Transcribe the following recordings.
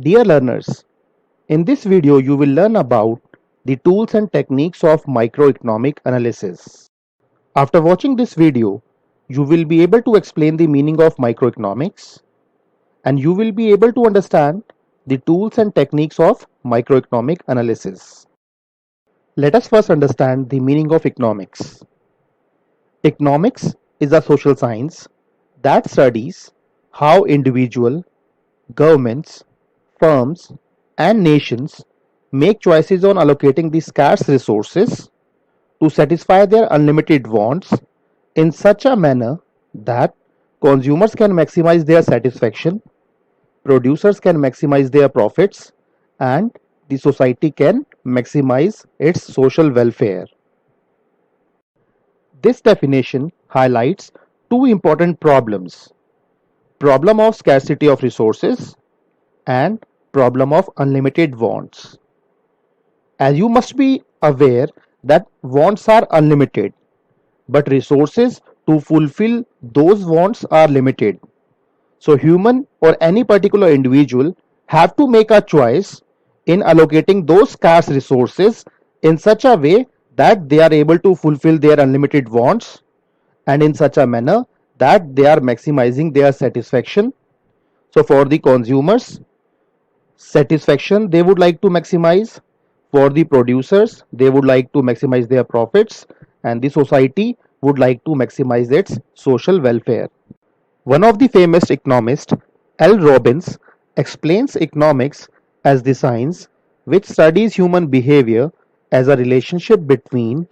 Dear learners, in this video you will learn about the tools and techniques of microeconomic analysis. After watching this video, you will be able to explain the meaning of microeconomics and you will be able to understand the tools and techniques of microeconomic analysis. Let us first understand the meaning of economics. Economics is a social science that studies how individual, governments, firms, and nations make choices on allocating the scarce resources to satisfy their unlimited wants in such a manner that consumers can maximize their satisfaction, producers can maximize their profits, and the society can maximize its social welfare. This definition highlights two important problems: problem of scarcity of resources and problem of unlimited wants. As you must be aware that wants are unlimited, but resources to fulfill those wants are limited. So human or any particular individual have to make a choice in allocating those scarce resources in such a way that they are able to fulfill their unlimited wants and in such a manner that they are maximizing their satisfaction. So for the consumers, satisfaction they would like to maximize. For the producers, they would like to maximize their profits, and the society would like to maximize its social welfare. One of the famous economists, L. Robbins, explains economics as the science which studies human behavior as a relationship between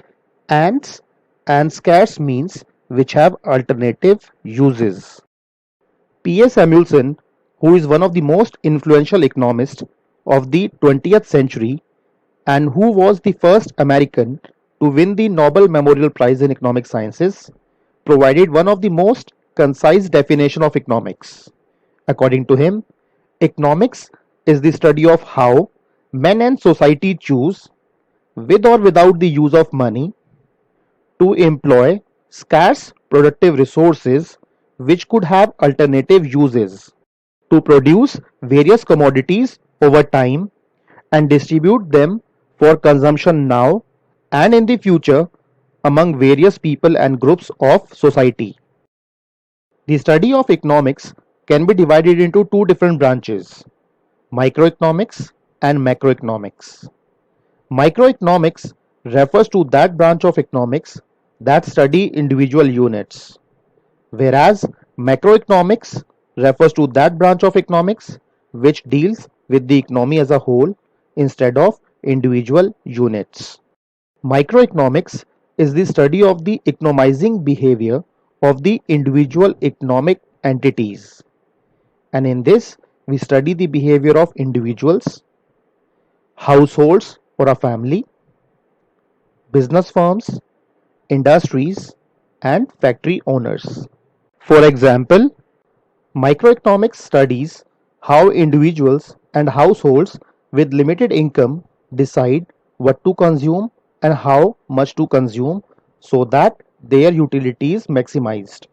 ants and scarce means which have alternative uses. P. A. Samuelson, who is one of the most influential economists of the 20th century and who was the first American to win the Nobel Memorial Prize in Economic Sciences, provided one of the most concise definition of economics. According to him, economics is the study of how men and society choose, with or without the use of money, to employ scarce productive resources which could have alternative uses, to produce various commodities over time and distribute them for consumption now and in the future among various people and groups of society. The study of economics can be divided into two different branches: microeconomics and macroeconomics. Microeconomics refers to that branch of economics that study individual units, whereas macroeconomics refers to that branch of economics which deals with the economy as a whole instead of individual units. Microeconomics is the study of the economizing behavior of the individual economic entities, and in this we study the behavior of individuals, households or a family, business firms, industries, and factory owners. For example, microeconomics studies how individuals and households with limited income decide what to consume and how much to consume so that their utility is maximized.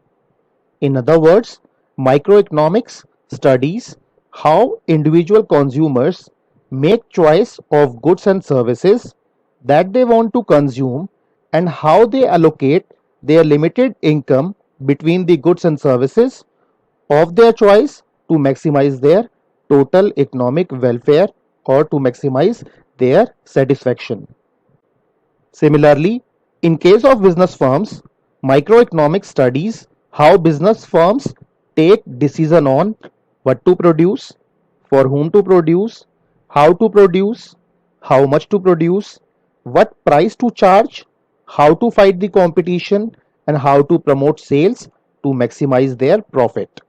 In other words, microeconomics studies how individual consumers make choice of goods and services that they want to consume and how they allocate their limited income between the goods and services of their choice to maximize their total economic welfare or to maximize their satisfaction. Similarly, in case of business firms, microeconomics studies how business firms take decision on what to produce, for whom to produce, how much to produce, what price to charge, how to fight the competition, and how to promote sales to maximize their profit.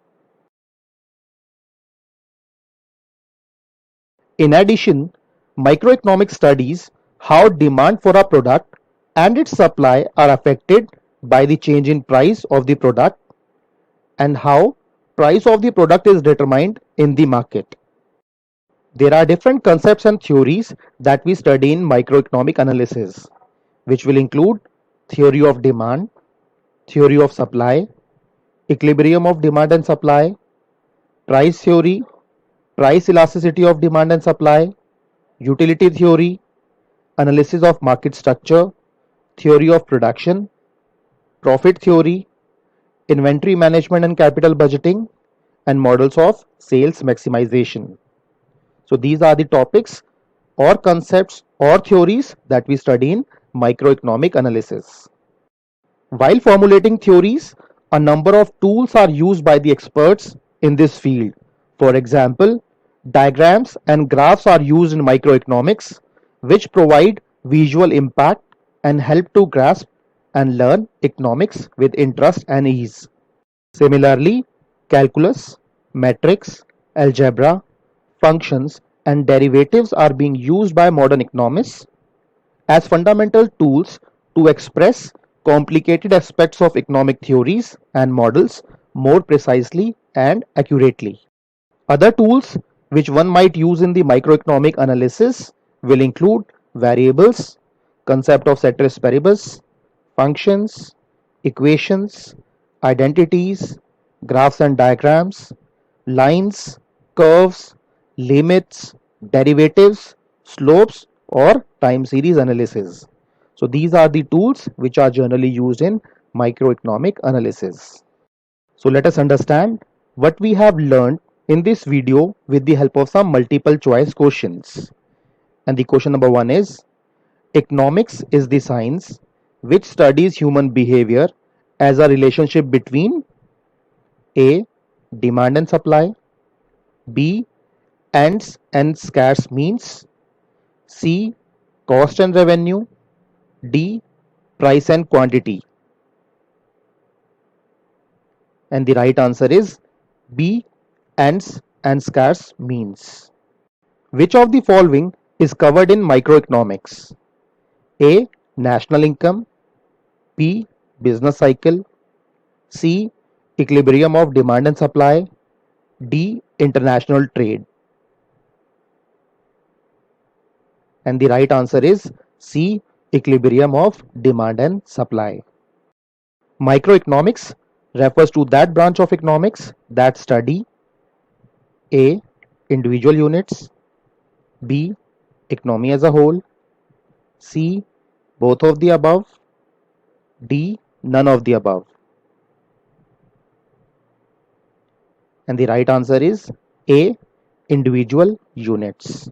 In addition, microeconomics studies how demand for a product and its supply are affected by the change in price of the product and how price of the product is determined in the market. There are different concepts and theories that we study in microeconomic analysis, which will include theory of demand, theory of supply, equilibrium of demand and supply, price theory, price elasticity of demand and supply, utility theory, analysis of market structure, theory of production, profit theory, inventory management and capital budgeting, and models of sales maximization. So these are the topics or concepts or theories that we study in microeconomic analysis. While formulating theories, a number of tools are used by the experts in this field. For example, diagrams and graphs are used in microeconomics, which provide visual impact and help to grasp and learn economics with interest and ease. Similarly, calculus, metrics, algebra, functions, and derivatives are being used by modern economists as fundamental tools to express complicated aspects of economic theories and models more precisely and accurately. Other tools which one might use in the microeconomic analysis will include variables, concept of ceteris paribus, functions, equations, identities, graphs and diagrams, lines, curves, limits, derivatives, slopes, or time series analysis. So these are the tools which are generally used in microeconomic analysis. So let us understand what we have learned in this video with the help of some multiple choice questions. And the question number 1 is, economics is the science which studies human behavior as a relationship between A. Demand and supply, B. Ends and scarce means, C. Cost and revenue, D. Price and quantity. And the right answer is B. Ends and scarce means. Which of the following is covered in microeconomics? A. National income, B. Business cycle, C. Equilibrium of demand and supply, D. International trade. And the right answer is C. Equilibrium of demand and supply. Microeconomics refers to that branch of economics that study A. Individual units, B. Economy as a whole, C. Both of the above, D. None of the above. And the right answer is A. Individual units.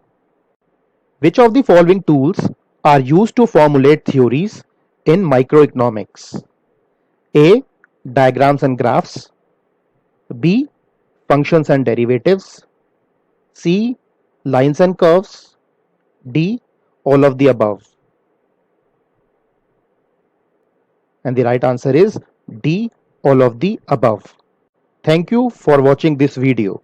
Which of the following tools are used to formulate theories in microeconomics? A. Diagrams and graphs, B. Functions and derivatives, C. Lines and curves, D. All of the above. And the right answer is D. All of the above. Thank you for watching this video.